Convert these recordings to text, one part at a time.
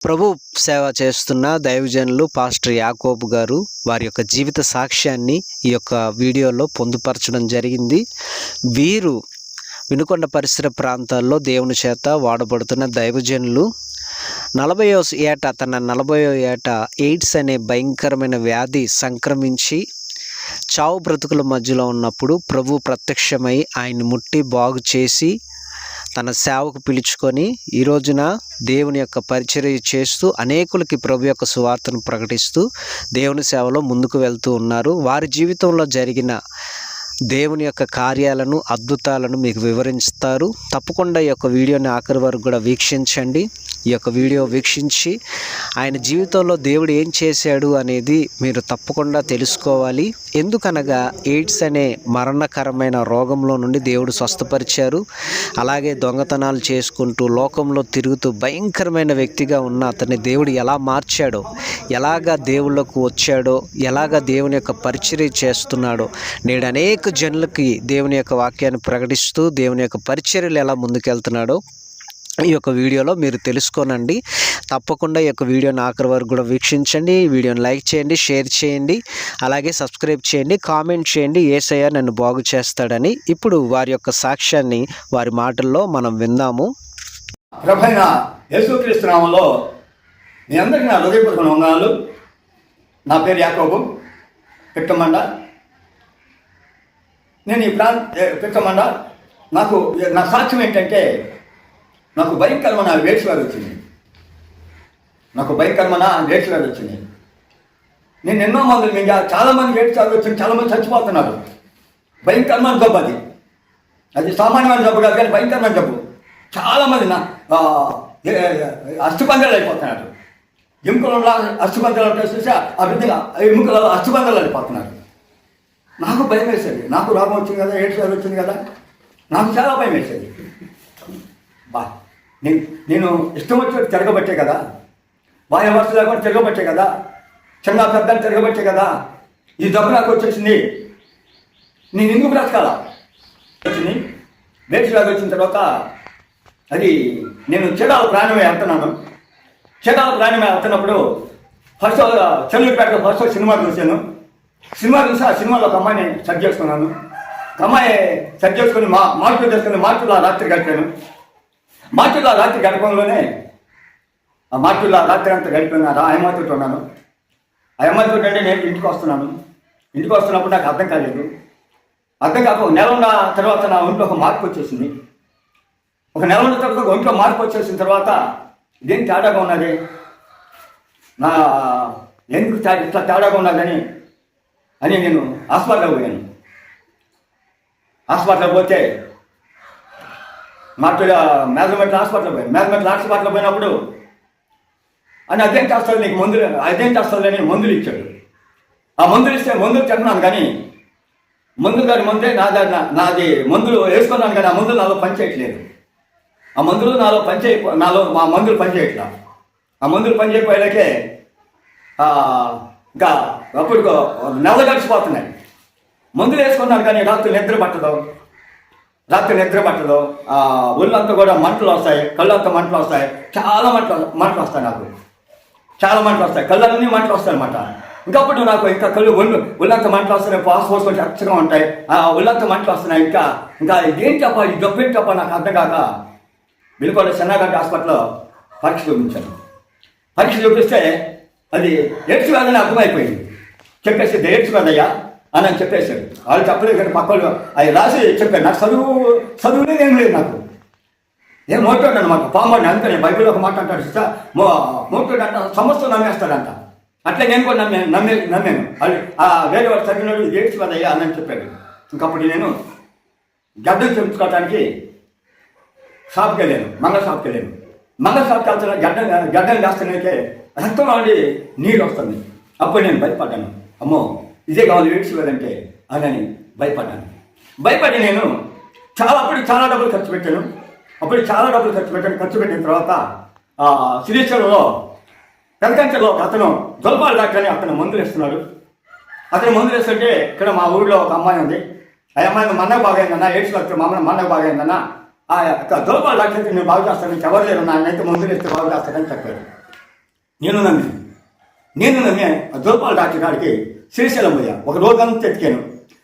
ప్రభు సేవ చేస్తున్న దైవజనులు పాస్టర్ యాకోబు గారు వారి యొక్క జీవిత సాక్ష్యాన్ని ఈ యొక్క వీడియోలో పొందుపరచడం జరిగింది. వీరు వినుకొండ పరిసర ప్రాంతాల్లో దేవుని చేత వాడబడుతున్న దైవజనులు. 40వ ఏట ఎయిడ్స్ అనే భయంకరమైన వ్యాధి సంక్రమించి చావు బ్రతుకుల మధ్యలో ఉన్నప్పుడు ప్రభు ప్రత్యక్షమై ఆయన్ని ముట్టి బాగు చేసి తన సేవకు పిలుచుకొని ఈ రోజున దేవుని యొక్క పరిచర్య చేస్తూ అనేకులకి ప్రభు యొక్క సువార్తను ప్రకటిస్తూ దేవుని సేవలో ముందుకు వెళ్తూ ఉన్నారు. వారి జీవితంలో జరిగిన దేవుని యొక్క కార్యాలను, అద్భుతాలను మీకు వివరిస్తారు. తప్పకుండా ఈ యొక్క వీడియోని ఆఖరి వరకు కూడా వీక్షించండి. ఈ యొక్క వీడియో వీక్షించి ఆయన జీవితంలో దేవుడు ఏం చేశాడు అనేది మీరు తప్పకుండా తెలుసుకోవాలి. ఎందుకనగా ఎయిడ్స్ అనే మరణకరమైన రోగంలో నుండి దేవుడు స్వస్థపరిచారు. అలాగే దొంగతనాలు చేసుకుంటూ లోకంలో తిరుగుతూ భయంకరమైన వ్యక్తిగా ఉన్న అతన్ని దేవుడు ఎలా మార్చాడో, ఎలాగా దేవుళ్ళకు వచ్చాడో, ఎలాగా దేవుని యొక్క పరిచర్య చేస్తున్నాడో, నేడు అనేక జనులకి దేవుని యొక్క వాక్యాన్ని ప్రకటిస్తూ దేవుని యొక్క పరిచర్యలు ఎలా ముందుకెళ్తున్నాడో ఈ యొక్క వీడియోలో మీరు తెలుసుకోనండి. తప్పకుండా ఈ యొక్క వీడియోని ఆఖరి వరకు కూడా వీక్షించండి. ఈ వీడియోని లైక్ చేయండి, షేర్ చేయండి, అలాగే సబ్స్క్రైబ్ చేయండి, కామెంట్ చేయండి. యేసయ్య నన్ను బాగు చేస్తాడని. ఇప్పుడు వారి యొక్క సాక్ష్యాన్ని వారి మాటల్లో మనం విందాము. ప్రభువైన యేసుక్రీస్తు నామములో మీ అందరికీ నా హృదయపూర్వక వందనాలు. నా పేరు యాకోబు, పిక్కమండ. నేను ఈ పిక్కమండ. నా సాక్ష్యం ఏంటంటే, నాకు భయంకరమైన వేడ్స్ వ్యాధి వచ్చింది. నేను ఎన్నో మందులు మింగా, చాలామంది వేడ్స్ వ్యాధి వచ్చింది, చాలామంది చచ్చిపోతున్నారు. భయంకరమైన జబ్బు అది సామాన్యమైన జబ్బు కాదు, కానీ భయంకరమైన జబ్బు. చాలామంది అస్థిపంజరాలు అయిపోతున్నారు. ఎముకలలో అస్థిపంజరాలు చూసి ఆ విధంగా ఎముకలలో అస్థిపంజరాలు అయిపోతున్నారు. నాకు భయం వేసేది. నాకు రోగం వచ్చింది కదా, ఎయిడ్స్ వ్యాధి వచ్చింది కదా, నాకు చాలా భయం వేసేది. నేను ఇష్టం వచ్చినట్టు తిరగబట్టే కదా, బాహ్య వరుస లేకుండా తిరగబట్టే కదా, చిన్న పెద్దలు తిరగబట్టే కదా ఈ జబ్బు నాకు వచ్చేసింది. నేను ఎందుకు బ్రతకాలా వచ్చింది. ఎయిడ్స్ వ్యాధి వచ్చిన తర్వాత అది నేను చీడాల ప్రాణమే వెళ్తున్నాను. చీడాల ప్రాణమే వెళ్తున్నప్పుడు ఫస్ట్ చెల్లుపేటలో ఫస్ట్ సినిమా చూశాను. ఆ సినిమాలో ఒక అమ్మాయిని సెట్ చేసుకున్నాను. అమ్మాయి సెట్ చేసుకుని మార్పులు చేసుకుని మార్పులో రాత్రి గడిపాను. మార్పులో రాత్రి గడపంలోనే ఆ మార్పులో రాత్రి అంతా గడిపిన ఆ అమ్మాయితో ఉన్నాను. ఆ అమ్మాయితో అంటే నేను ఇంటికి వస్తున్నప్పుడు నాకు అర్థం కాలేదు. అర్థం కాక ఒక నెల ఉన్న తర్వాత నా ఒంట్లో ఒక మార్పు వచ్చేసింది. ఒక నెల ఉన్న తర్వాత ఒంట్లో మార్పు వచ్చేసిన తర్వాత ఇదేం తేడాగా ఉన్నది, నా ఎందుకు ఇట్లా తేడాగా ఉన్నదని నేను హాస్పిటల్కి పోయాను. హాస్పిటల్కి పోతే మేజర్మెంట్ హాస్పిటల్ పోయినప్పుడు అని అదేం చేస్తారు నీకు మందులు, అదేం చేస్తారని మందులు ఇచ్చాడు. ఆ మందులు ఇస్తే మందులు తిన్నాను, కానీ నాది మందులు వేసుకున్నాను, కానీ ఆ మందులు నాలో పనిచేయట్లేదు. ఆ మందులు మా మందులు పనిచేయట్లా. ఆ మందులు పనిచేయకపోయాకే ఇంకా అప్పుడు నెల గడిచిపోతున్నాయి. మందులు వేసుకున్నాను, కానీ రాత్రి నిద్ర పట్టదు. ఒళ్ళంతా కూడా మంటలు వస్తాయి, కళ్ళంతా మంటలు వస్తాయి, చాలా మంటలు వస్తాయి. నాకు చాలా మంటలు వస్తాయి, కళ్ళన్నీ మంటలు వస్తాయి అన్నమాట. ఇంకప్పుడు నాకు ఇంకా ఒళ్ళంతా మంటలు వస్తున్నాయి, పోసుకొని అచ్చగా ఉంటాయి, ఒళ్ళంతా మంటలు వస్తున్నాయి. ఇంకా ఇదేంటప్ప, ఈ జబ్బు ఏంటప్ప నాకు అర్థం కాక వినుకొండ చెన్నాగడ్డ హాస్పిటల్లో పరీక్ష చూపిస్తే అది ఎయిడ్స్ వ్యాధి అని అర్థమైపోయింది. చెప్పేసి ఎయిడ్స్ వ్యాధయ్యా అని చెప్పేశాడు. వాళ్ళు చెప్పలేదు, కానీ పక్కలు అవి రాసి చెప్పారు. నాకు చదువులేదు, ఏం లేదు. నాకు ఏం మోటాడు అనమాట, పామాడు. అందుకని బైబిల్లో ఒక మాట అంటాడు, మోటాడు అంట సమస్తం నమ్మేస్తాడంట. అట్లా నేను కూడా నమ్మాను. వేరే వాడు చదివినాడు ఎయిడ్స్ వ్యాధయ్యా అని చెప్పాడు. ఇంకప్పుడు నేను గడ్డలు చెప్పుకోవడానికి షాప్కి వెళ్ళాను, మంగళ షాప్కి వెళ్తున్నా. గడ్డలు వేస్తున్నాకే రక్తంలో నీళ్ళు వస్తుంది. అప్పుడు నేను భయపడ్డాను. అమ్మో, ఇదే కావాలి ఎయిడ్స్ వ్యాధంటే అని భయపడి నేను చాలా డబ్బులు ఖర్చు పెట్టాను. ఖర్చు పెట్టిన తర్వాత శ్రీశైలంలో పెదకంచెలో ఒక అతను జొల్పాల డాక్టర్ అని అతను మందులు ఇస్తున్నాడు. అతను మందులు ఇస్తుంటే ఇక్కడ మా ఊళ్ళో ఒక అమ్మాయి ఉంది. ఆ అమ్మాయి మన్నకు బాగైందన్నా, ఎయిడ్స్ వ్యాధి మన్నకు బాగైందన్నా, ఆ జొల్పాల డాక్టర్ నేను బాగు చేస్తాను, ఎవరు లేరు, నాన్నైతే మందులు ఇస్తే బాగు చేస్తాడని చెప్పాడు. నేను నమ్మి ఆ జోపాల డాక్టర్ కాడికి శ్రీశైలం పోయా. ఒక రోజంతా ఎత్తికాను.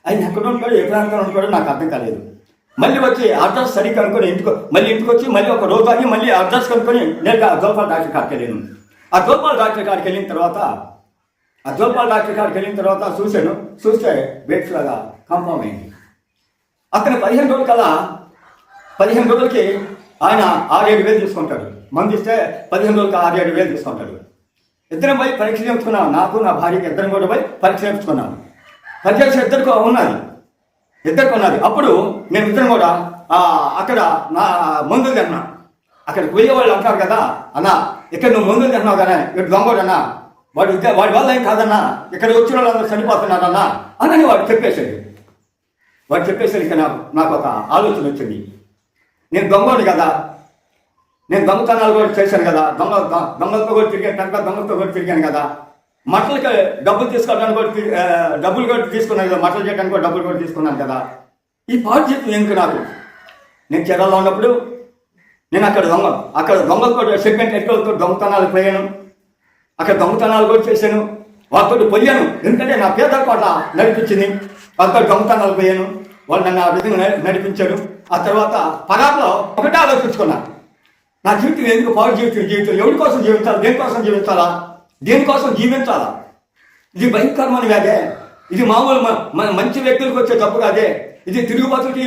ఆయన ఎక్కడ ఉంటాడు, ఏ ప్రాంతంలో ఉంటాడో నాకు అర్థం కాలేదు. మళ్ళీ వచ్చి అడ్రస్ సరి కనుక్కొని ఇంటికి వచ్చి మళ్ళీ ఒక రోజు ఆగి మళ్ళీ అడ్రస్ కనుక్కొని నేను ఆ జోపాల డాక్టర్ కాడికి వెళ్ళాను. ఆ జోపాల డాక్టర్ కాడికి వెళ్ళిన తర్వాత చూస్తే బేట్స్ లాగా కన్ఫర్మ్ అయింది. అతను 15 రోజులకి ఆయన 6-7 వేలు తీసుకుంటాడు. మందు ఇస్తే 15 రోజులకి 6-7 వేలు తీసుకుంటాడు. ఇద్దరం పోయి పరీక్ష చేయించుకున్నాం. నాకు నా భార్యకి ఇద్దరం కూడా పోయి పరీక్ష చేయించుకున్నాం. పరీక్ష ఇద్దరికి ఉన్నది. అప్పుడు నేను ఇద్దరం కూడా అక్కడ నా మందులు తిన్నా. అక్కడికి పోయే వాళ్ళు అంటారు కదా, అన్న ఇక్కడ నువ్వు మందులు తిన్నావు కదా, ఇటు దొంగోడన్నా, వాడి వల్ల ఏం కాదన్నా, ఇక్కడ వచ్చిన వాళ్ళందరూ చనిపోతున్నారన్నా అని వాడు చెప్పేశాడు. ఇక నాకు ఒక ఆలోచన వచ్చింది. నేను దొంగోడు కదా, నేను దొంగతనాలు కూడా చేశాను కదా, దొంగలతో కూడా తిరిగాను కదా, మటలకి డబ్బులు తీసుకోవడానికి కూడా డబ్బులు కూడా తీసుకున్నాను కదా, మటలు చేయడానికి కూడా డబ్బులు కూడా తీసుకున్నాను కదా. ఈ పాటు చెప్పి ఎందుకు నాకు, నేను చీరాల్లో ఉన్నప్పుడు నేను అక్కడ దొంగలతో సెగ్మెంట్ ఎట్లతో దొంగతనాలు పోయాను, అక్కడ దొంగతనాలు కూడా చేశాను, వాళ్ళతో పోయాను. ఎందుకంటే నా పేదల పాట నడిపించింది. వాళ్ళతో దొంగతనాలు పోయాను, వాళ్ళు నన్ను ఆ విధంగా నడిపించారు. ఆ తర్వాత పరాట్లో ఒకటే ఆలోచించుకున్నా, నా జీవితం ఎందుకు పాడు జీవితం ఎవరి కోసం జీవించాలి, దేనికోసం జీవించాలా? ఇది భయంకరమైన వ్యాధే. ఇది మామూలు మంచి వ్యక్తులకు వచ్చే జబ్బు కాదే, ఇది తిరుగుబాటుకి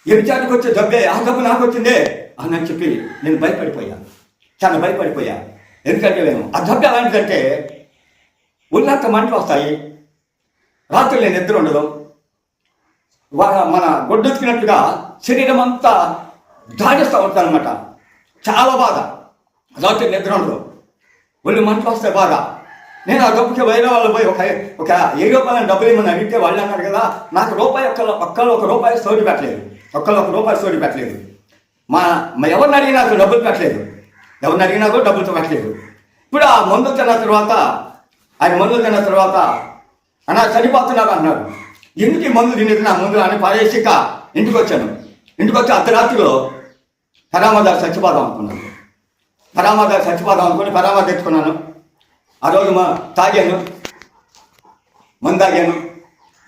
వ్యభిచారికి వచ్చే జబ్బే. ఆ జబ్బు నాకు వచ్చిందే అని చెప్పి నేను చాలా భయపడిపోయా. ఎందుకంటే ఆ జబ్బు ఎలాంటిదంటే ఉల్లాక మంటలు వస్తాయి, రాత్రులు నేను నిద్ర ఉండదు, మన గొడ్డెత్తినట్లుగా శరీరం అంతా దాడిస్తూ ఉంటాను అనమాట. చాలా బాధ, రాత్రి నిద్ర ఉండదు, ఒళ్ళు మంటలు వస్తాయి బాగా. నేను ఆ డబ్బుకి వేరే వాళ్ళు పోయి ఒక 7 రూపాయల డబ్బులు ఏమని అడిగితే వాళ్ళు అన్నారు కదా, నాకు ఒక్కళ్ళు ఒక రూపాయి సోడి పెట్టలేదు. ఎవరిని అడిగినా నాకు డబ్బులు పెట్టలేదు, డబ్బులతో పెట్టలేదు. ఇప్పుడు ఆ మందులు తిన్న తర్వాత అన్నా చనిపోతున్నారు అన్నాడు. ఎందుకు ఈ మందు తినేది, నా మందులు అని పారేసి ఇంటికి వచ్చి అర్ధరాత్రిలో పరామదారు చచ్చిపోదాం అనుకుని పరామద తెచ్చుకున్నాను. ఆ రోజు తాగాను,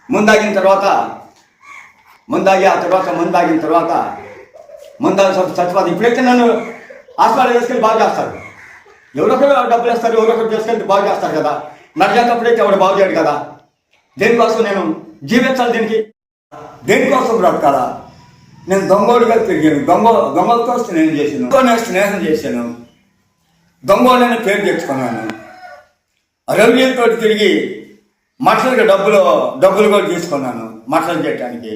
ముందాగిన తర్వాత చచ్చిపోతాను. ఇప్పుడైతే నన్ను హాస్పిటల్ తీసుకెళ్ళి బాగు చేస్తారు, ఎవరొకరు డబ్బులు వేస్తారు, ఎవరొకరు తీసుకెళ్ళి బాగు చేస్తారు కదా. నడిచేటప్పుడైతే ఎవరు బాగు చేయడు కదా. దేనికోసం నేను జీవించాలి, దేనికోసం బ్రతకాలా? నేను దొంగోడుగా తిరిగాను, దొంగలతో స్నేహం చేశాను, దొంగోడని పేరు తెచ్చుకున్నాను. రవితో తిరిగి మటలకి డబ్బులు కూడా తీసుకున్నాను మటలు చేయడానికి.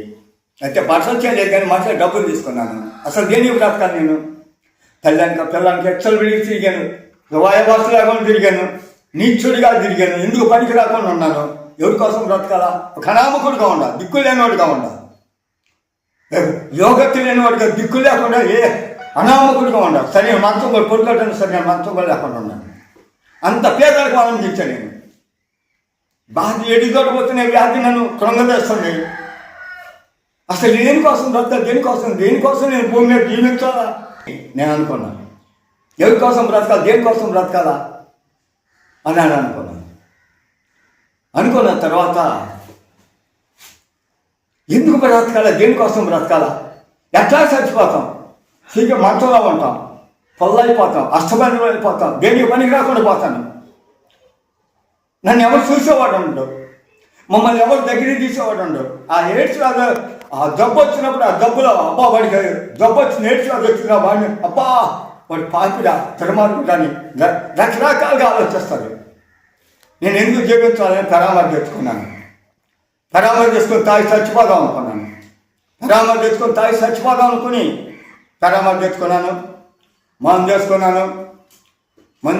అయితే మటలు చేయలేదు కానీ మటలు డబ్బులు తీసుకున్నాను. అసలు దేనికి బ్రతకాలి నేను? పిల్లానికి ఎచ్చలు విడిగి తిరిగాను, వాయవాసు లేకుండా తిరిగాను, నీచుడిగా తిరిగాను, ఎందుకు పనికి రాకుండా ఉన్నాను. ఎవరి కోసం బ్రతకాలా? ఒక అనామకుడిగా ఉండా, దిక్కు లేనివాడిగా ఉండా, యోగత్తి లేనివాడిగా, దిక్కు లేకుండా అనామకుడిగా ఉండా. సరే మంచం కూడా పొడుకోవడానికి సరే మంచం కూడా లేకుండా ఉన్నాను. అంత పేదలకు ఆనందించాను నేను. బాధ ఎడిదోడిపోతున్న వ్యాధి నన్ను కృంగదేస్తుంది. అసలు దేనికోసం బ్రతకాలి, దేనికోసం నేను భూమి మీద జీవించాలా నేను అనుకున్నాను. ఎవరి కోసం బ్రతకాలి, దేనికోసం బ్రతకాలా అని అనుకున్న తర్వాత ఎందుకు బ్రతకాలా, దేనికోసం బ్రతకాలా? ఎట్లా చచ్చిపోతాం, సీక్రెట్ మంచంలో ఉంటాం, పొల్లైపోతాం, అష్టపని అయిపోతాం, దేనికి పనికి రాకుండా పోతాను. నన్ను ఎవరు చూసేవాడు ఉండడు, మమ్మల్ని ఎవరు దగ్గరికి తీసేవాడు ఉండడు. ఆ ఎయిడ్స్ ఆ జబ్బు వచ్చినప్పుడు ఆ జబ్బులో అబ్బా వాడికి జబ్బు వచ్చిన ఎయిడ్స్ వచ్చిన వాడిని అబ్బా వాడి పాపిడా తిరమార్పుడా అని రకరకాలుగా ఆలోచిస్తారు. నేను ఎందుకు జీవించాలని పరామర్శ తెచ్చుకున్నాను. పరామర్శ చేసుకొని తాగి చచ్చిపోదాం అనుకున్నాను. పరామర్శ తెచ్చుకున్నాను. మందు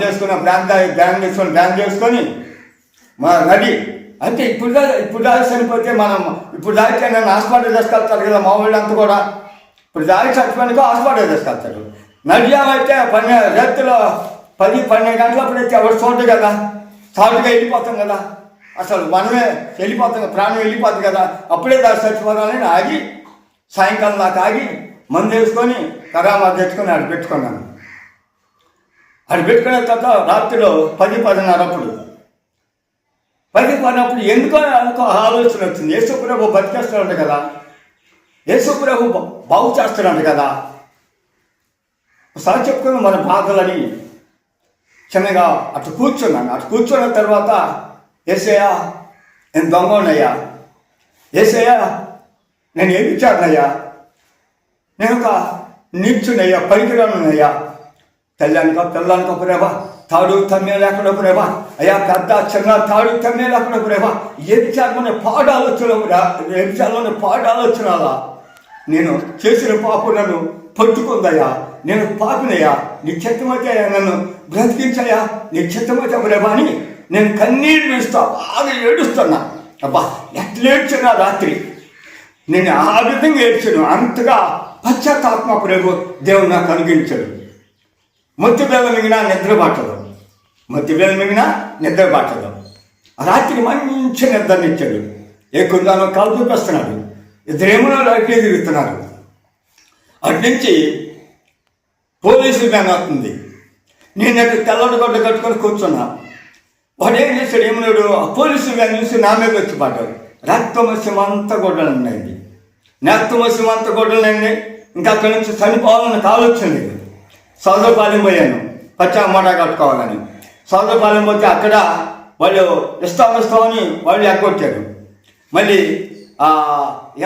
చేసుకున్న బ్రాండ్ చేసుకొని మా రెడీ. అంటే ఇప్పుడు దాకా చనిపోతే ఇప్పుడు దాకా నన్ను హాస్పిటల్ తీసుకెళ్తారు కదా మా వాళ్ళు అంతా కూడా. ఇప్పుడు దాకా చచ్చిపోయినాక హాస్పిటల్ తీసుకెళ్తారు. నడియామైతే రైతులో 10-12 గంటలప్పుడైతే ఎవరు చూడదు కదా, చాటుగా వెళ్ళిపోతాం కదా, అసలు మనమే వెళ్ళిపోతాం, ప్రాణం వెళ్ళిపోతుంది కదా. అప్పుడే దాకా చచ్చిపోవాలని ఆగి సాయంకాలం దాకా ఆగి మందు వేసుకొని కరామా తెచ్చుకొని అది పెట్టుకున్నాను. అది పెట్టుకునే తర్వాత రాత్రిలో 10-10:30 ఎందుకో అనుకో ఆలోచన వచ్చింది. యేసుప్రభు బతికేస్తాడంట కదా, యేసుప్రభు బాగు చేస్తాడంట కదా. ఒకసారి చెప్పుకుని మన బాధలని చిన్నగా అటు కూర్చున్నాను. అటు కూర్చున్న తర్వాత యేసయ్యా నేను దొంగనయ్యా, యేసయ్యా నేను ఏమి ఇచ్చానయ్యా, నేను ఒక నీచునయ్యా, పనికిరానునయ్యా, తెల్లానికో ప్రేమా, తాడు తమ్మే లేకుండా ప్రేమా, అయ్యా పెద్ద చిన్న తాడు తమ్మే లేకుండా ప్రేమా, ఏ విచారమైన పాడాలోచనలా నేను చేసిన పాపు నన్ను పట్టుకుందయ్యా, నేను పాపినయ్యా, నీ చిత్తమైతే నన్ను బ్రతికించయ్యా, నీ చిత్తమైతే ప్రేమా అని నేను కన్నీరు వేస్తా బాగా ఏడుస్తున్నా. అబ్బా ఎట్లా ఏడ్చినా రాత్రి నేను ఆ విధంగా ఏడ్చాను. అంతగా పశ్చాత్తాత్మ ప్రభు దేవుడు నాకు అనుగ్రహించాడు. మొత్తి బెల్ల మిగిన నిద్ర బాటదు. రాత్రి మంచి నిద్రనిచ్చాడు. ఏ కొందానో కాలు చూపిస్తున్నాడు, ఇద్దరేమో అట్లే తిరుగుతున్నారు. అటు నుంచి పోలీసులు వ్యాన్ అవుతుంది. నేను అటు తెల్లటి గొడ్డ కట్టుకొని కూర్చున్నా. వాడు ఏం చేశాడు, ఏమన్నాడు, ఆ పోలీసులు వ్యాన్ చూసి నా మీద వచ్చి పడ్డాడు. రక్తమస్యమంతా గొడ్డలు ఉన్నాయండి, రక్తమస్యమంతా గొడ్డలు అయింది. ఇంకా అక్కడి నుంచి చనిపోవాలని కాలొచ్చింది. సౌదపాలెం పోయాను పచ్చామాట కట్టుకోవాలని. సౌదపాలెం పోతే అక్కడ వాళ్ళు ఇస్తామని వాళ్ళు ఎగ్గొట్టారు. మళ్ళీ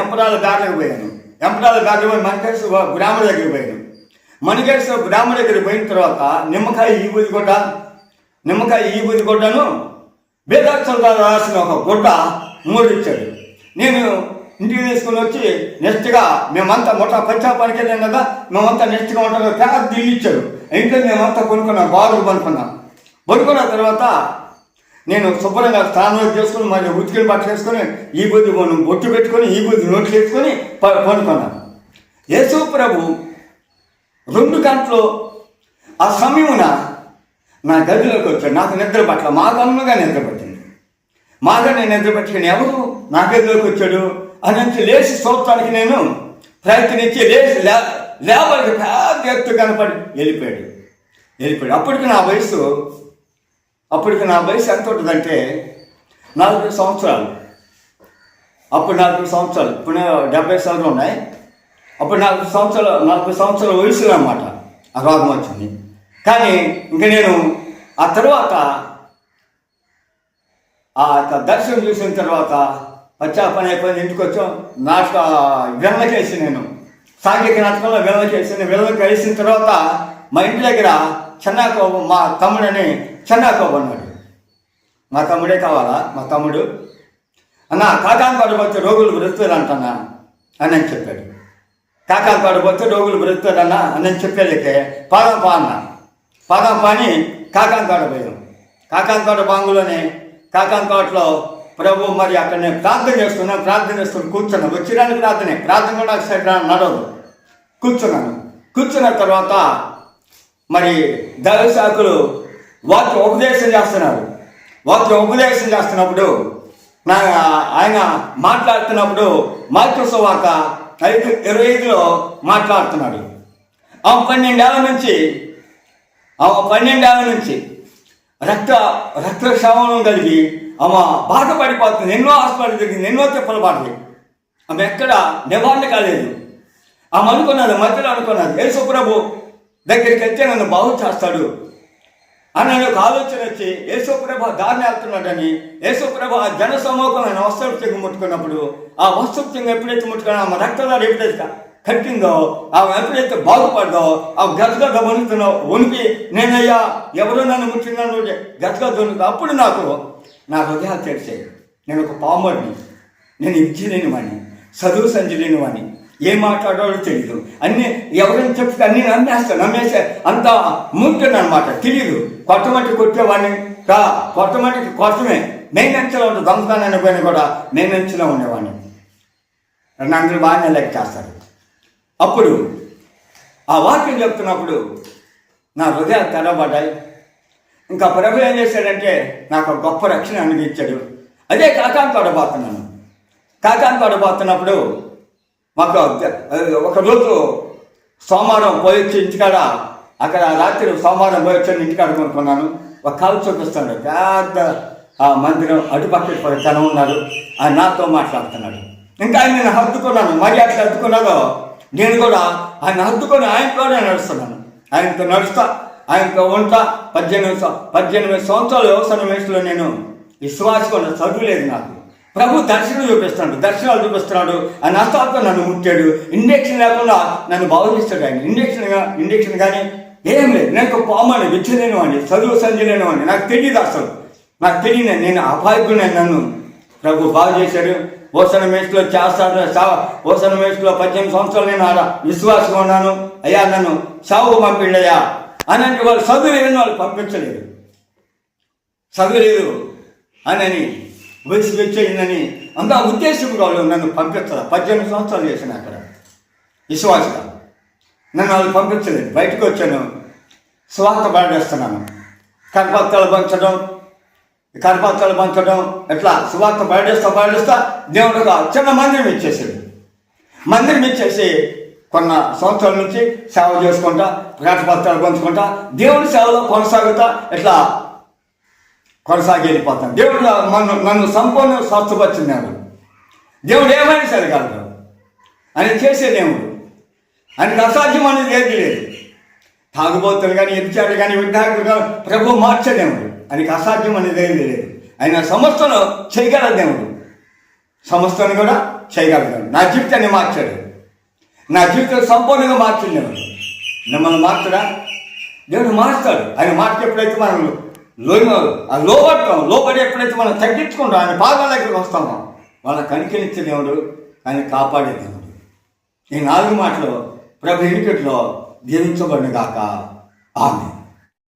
ఎంపరాల బ్యాగ్లకు పోయాను. ఎంపరాల బ్యాగ్ పోయి మనకేశ్వర బ్రాహ్మణ దగ్గరికి పోయాను. మనకేశ్వర బ్రాహ్మణ దగ్గరికి పోయిన తర్వాత నిమ్మకాయ ఈ బూది గుడ్డను బేదాక్షరాలు రాసిన ఒక గుడ్డ 3 ఇచ్చాడు. నేను ఇంటికి తీసుకుని వచ్చి నెక్స్ట్గా మేమంతా పచ్చాపానికి వెళ్ళాం కదా, మేమంతా నెక్స్ట్గా ఉంటాం. పెద్ద ఇల్లు ఇచ్చాడు. ఇంట్లో మేమంతా కొనుక్కున్నాం, బాగులు పడుకున్న తర్వాత నేను శుభ్రంగా స్నానం చేసుకుని మళ్ళీ ఉతికిన బట్ట వేసుకొని ఈ బుద్ధి బొట్టు పెట్టుకొని ఈ బుద్ధి నోట్లు వేసుకొని పడుకున్నాను. యేసు ప్రభు 2 గంటలు ఆ సమయమున నా గదిలోకి వచ్చాడు. నాకు నిద్ర పట్ల మాగన్నుగా నిద్ర పట్టింది. నేను నిద్ర పట్టుకుని ఎవరు నా గదిలోకి వచ్చాడు అని నుంచి లేచి చూడటానికి నేను ప్రయత్నించి లేచి లేబర్కి పెద్ద ఎత్తు కనపడి వెళ్ళిపోయాడు. అప్పటికి నా వయసు ఎంత ఉంటుందంటే 40 సంవత్సరాలు. అప్పుడు 40 సంవత్సరాలు, ఇప్పుడు 70 సంవత్సరాలు ఉన్నాయి. అప్పుడు 40 సంవత్సరాల వయసులో అన్నమాట ఆ రోగం వచ్చింది. కానీ ఇంక నేను ఆ తర్వాత ఆ దర్శనం చూసిన తర్వాత పచ్చాపని అయిపోయింది. ఇంటికి వచ్చాం. వెళ్ళకేసి నేను సాంఘిక నాటకంలో వెళ్ళకి వేసిన తర్వాత మా ఇంటి దగ్గర చెన్నాకోబు మా తమ్ముడని చెన్నాకోబు అన్నాడు. మా తమ్ముడే కావాలా? మా తమ్ముడు అన్న కాకాంపాడు పోతే రోగులు బ్రతుకుతారు అంటన్నా అని చెప్పాడు. కాకాంపాడు పోతే రోగులు బ్రతుకుతారన్నా అని చెప్పేళ్ళకే పాదం పాని కాకాంపాడు పోయాం. కాకాంపాడు బాంగులోనే కాకాంపాట్లో ప్రభు మరి అక్కడ నేను ప్రార్థన చేస్తుని కూర్చున్నాను. వచ్చిరాని ప్రార్థన కూడా సైడ్ నడవదు. కూర్చున్న తర్వాత మరి దైవశాఖలు వాక్య ఉపదేశం చేస్తున్నప్పుడు ఆయన మాట్లాడుతున్నప్పుడు మైక్రోసాఫ్ట్ వార్త 5:25 మాట్లాడుతున్నాడు. ఆ 12 ఏళ్ళ నుంచి రక్తక్షామం కలిగి ఆమె బాధపడిపోతుంది. ఎన్నో హాస్పిటల్ జరిగింది, ఎన్నో తిప్పలు పడింది. ఆమె ఎక్కడ నివారణ కాలేదు. ఆమె మధ్యలో అనుకున్నది యేసు ప్రభు దగ్గరికి వెళ్తే నన్ను బాగు చేస్తాడు అని ఒక ఆలోచన వచ్చి యేసు ప్రభు దారిని వెళ్తున్నాడని యేసు ప్రభు ఆ జన సమూహం ఆయన వస్త్రపుత్యంగా ముట్టుకున్నప్పుడు ఆ వస్త్రపుత్యంగా ఎప్పుడైతే ముట్టుకున్నా ఆమె రక్తదారు ఎప్పుడైతే కట్టిందో ఆమె ఎప్పుడైతే బాగుపడ్దో ఆ గతగత వణికి నేనయ్యా ఎవరో నన్ను ముట్టినాను గతగత వణుకు. అప్పుడు నాకు హృదయాలు తెరిచాయి. నేను ఒక పామర్ని, నేను విద్య లేనివాడిని, చదువు సంధి లేనివాడిని, ఏం మాట్లాడాలో తెలియదు. అన్నీ ఎవరైనా చెప్తే అన్నీ నమ్మేస్తే అంత మూర్ఖుడు అనమాట. తెలియదు. కొట్టేవాడిని కొట్టమే మెయినంచెలో ఉంటుంది. దొంగతనాన్ని పోయినా కూడా మెయినంచెలో ఉండేవాడిని. అందరూ బాగానే లెక్క చేస్తారు. అప్పుడు ఆ వాక్యం చెప్తున్నప్పుడు నా హృదయాలు తెరవబడ్డాయి. ఇంకా ప్రభు ఏం చేశాడంటే నాకు గొప్ప రక్షణ అనుభవించాడు. అదే కాకాని పడబోతున్నప్పుడు మాకు ఒకరోజు సోమవారం పోయి ఇంటికాడ అక్కడ రాత్రి సోమవారం పోయి వచ్చాను, ఇంటికి అడుగునుకున్నాను. ఒక కాలు చూపిస్తాడు, పెద్ద ఆ మందిరం అటుపక్క జనం ఉన్నారు. ఆయన నాతో మాట్లాడుతున్నాడు. ఇంకా ఆయన నేను హత్తుకున్నాను. మరి అట్లా హత్తుకున్నాదో నేను కూడా ఆయన హత్తుకొని ఆయనతోనే నడుస్తున్నాను. ఆయనతో నడుస్తా, ఆయనతో ఉంటా. 18 సంవత్సరాలు వ్యవసాయ వయసులో నేను విశ్వాసకుండా చదువులేదు. నాకు ప్రభు దర్శనాలు చూపిస్తున్నాడు. ఆయన హస్తాలతో నన్ను ముట్టాడు. ఇంజక్షన్ లేకుండా నన్ను బాగు చేస్తాడు ఆయన. ఇంజక్షన్ కానీ ఏం లేదు. నేను పామని విచ్చలేను అని, చదువు సంజలేను అని నాకు తెలియదు. అసలు నాకు తెలియదు. నేను అపాయకుడిని. నన్ను ప్రభు బాగు చేశాడు. ఓసన మేసులో చేస్తాడు. ఓసన మేసులో 18 సంవత్సరాలు నేను ఆడ విశ్వాసంగా ఉన్నాను. అయ్యా నన్ను సాగు పంపిండయ్యా అని అంటే వాళ్ళు చదువు లేని వాళ్ళు పంపించలేదు. చదువులేదు అని వయసు వచ్చేయిందని అంత ఉద్దేశం వాళ్ళు నన్ను పంపించారు. 18 సంవత్సరాలు చేశాను అక్కడ విశ్వాసంగా. నన్ను వాళ్ళు పంపించలేదు. బయటకు వచ్చాను, స్వార్థ పాడేస్తున్నాను. కరపత్రాలు పంచడం ఎట్లా స్వార్థ పాడేస్తా దేవుడు ఒక చిన్న మందిరం ఇచ్చేసాడు. మందిరం ఇచ్చేసి కొన్న సంవత్సరాల నుంచి సేవ చేసుకుంటా, కరపత్రాలు పంచుకుంటా, దేవుడి సేవలో కొనసాగుతా ఇట్లా కొనసాగి వెళ్ళిపోతాను. దేవుడు నన్ను సంపూర్ణ స్వస్థపరిచినాడు. దేవుడు ఏమైనా సరిగలడు. ఆయన చేసే దేవుడు. ఆయనకు అసాధ్యం అనేది ఏది లేదు. తాగుబోతులు కానీ, ఎత్తిచాడు కానీ, విద్యార్థులు కానీ ప్రభు మార్చే దేవుడు. ఆయనకి అసాధ్యం అనేది ఏది లేదు. ఆయన సమస్తను చేయగల దేవుడు. సమస్తాన్ని కూడా చేయగలడు. నా జీవితాన్ని మార్చాడు. నా జీవితం సంపూర్ణంగా మార్చింది దేవుడు. మిమ్మల్ని మార్చడా? దేవుడు మారుస్తాడు. ఆయన మార్చి ఎప్పుడైతే మనం లోబడి ఎప్పుడైతే మనం తగ్గించుకుంటాం, ఆయన పాదాల దగ్గరికి వస్తామో వాళ్ళ కనికరించే దేవుడు, ఆయన కాపాడే దేవుడు. ఈ 4 మాటలు ప్రభు ఎన్నికట్లో దీవించబడిన గాక. ఆమేన్.